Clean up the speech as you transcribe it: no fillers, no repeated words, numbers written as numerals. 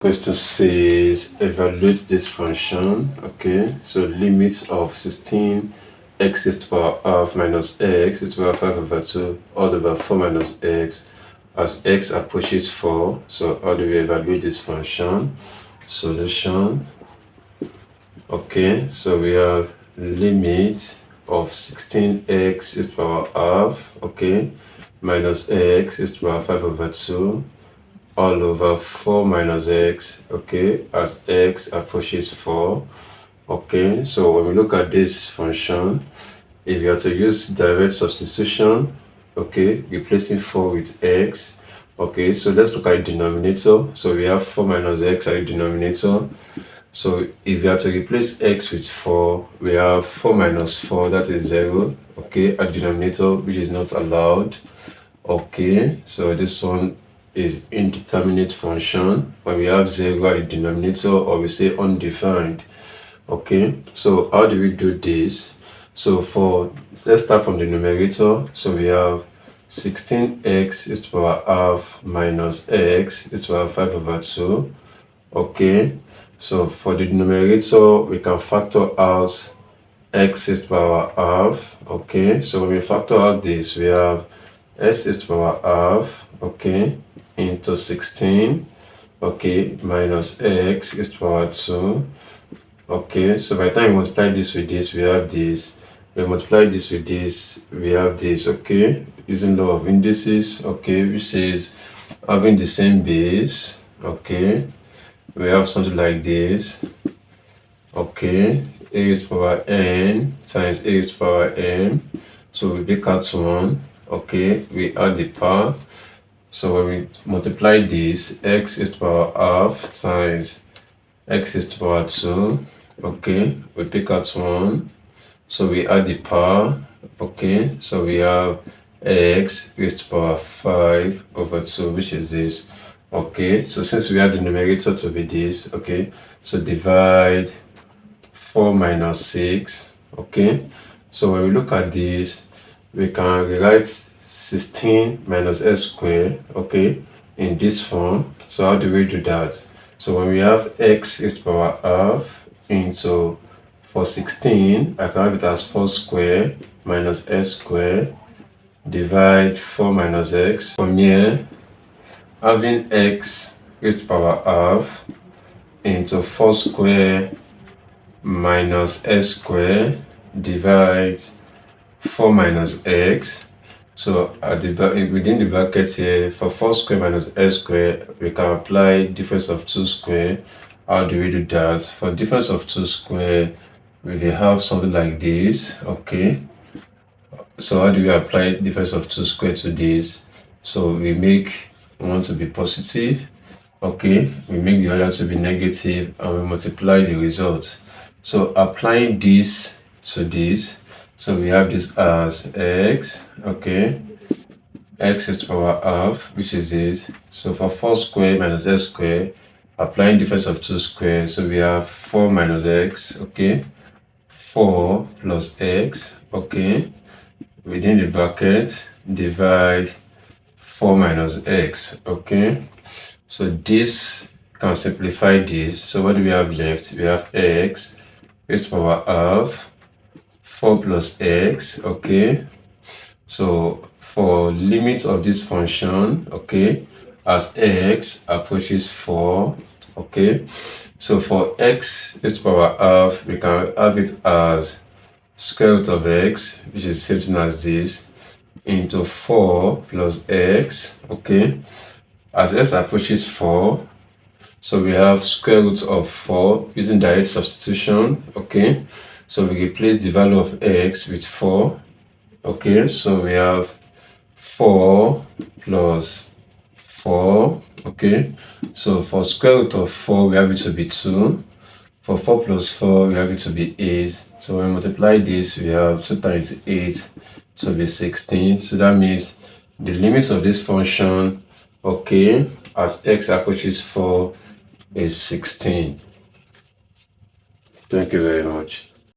Question says evaluate this function. Okay, so limits of 16 x raised to the power half minus x raised to the power 5 over 2 all over 4 minus x as x approaches 4. So how do we evaluate this function? Solution. Okay, so we have limit of 16x raised to the power half, okay, minus x raised to the power 5 over 2 all over 4 minus x, okay, as x approaches 4. Okay, so when we look at this function, if you are to use direct substitution, okay, replacing 4 with x, okay, so let's look at the denominator. So we have 4 minus x at the denominator. So if you are to replace x with 4, we have 4 minus 4, that is 0, okay, at denominator, which is not allowed. Okay, so this one is indeterminate function when we have 0 at the denominator, or we say undefined. Okay, so how do we do this? So let's start from the numerator. So we have 16x is to the power half minus x is to the power 5 over 2. Okay, so for the numerator we can factor out x is to the power half. Okay, so when we factor out this, we have s is to the power half, okay, into 16, okay, minus x is to the power 2. Okay, so by the time we multiply this with this, we have this. We multiply this with this, we have this. Okay, using law of indices, okay, which says having the same base, okay, we have something like this. Okay, a is to the power n times a is to the power m. So we make out 1. Okay, we add the power. So when we multiply this, x is to the power half times x is to the power 2. Okay, we pick out 1. So we add the power. Okay, so we have x raised to the power 5 over 2, which is this. Okay, so since we have the numerator to be this, okay, so divide 4 minus 6. Okay, so when we look at this, we can rewrite 16 minus s squared, okay, in this form. So how do we do that? So when we have x raised to the power half into, for 16, I can have it as 4 squared minus s squared, divide 4 minus x. From here, having x raised to the power half into 4 squared minus s squared, divide 4 minus x. So at within the brackets here, for 4 squared minus s squared, we can apply difference of 2 squared. How do we do that? For difference of 2 squared, we will have something like this. Okay, so how do we apply difference of 2 squared to this? So we make one to be positive, okay, we make the other to be negative, and we multiply the result. So applying this to this, so we have this as x, okay, x is to the power half, which is this. So for 4 squared minus s squared, applying difference of 2 squared, so we have 4 minus x, okay, 4 plus x, okay, within the bracket, divide 4 minus x, okay. So this can simplify this. So what do we have left? We have x raised to the power half, 4 plus x, okay. So for limits of this function, okay, as x approaches 4, okay, so for x raised to the power half, we can have it as square root of x, which is the same thing as this, into 4 plus x, okay, as x approaches 4. So we have square root of 4 using direct substitution, okay. So we replace the value of x with 4, okay. So we have 4 plus 4, okay. So for square root of 4, we have it to be 2. For 4 plus 4, we have it to be 8. So when we multiply this, we have 2 times 8 to be 16. So that means the limits of this function, okay, as x approaches 4 is 16. Thank you very much.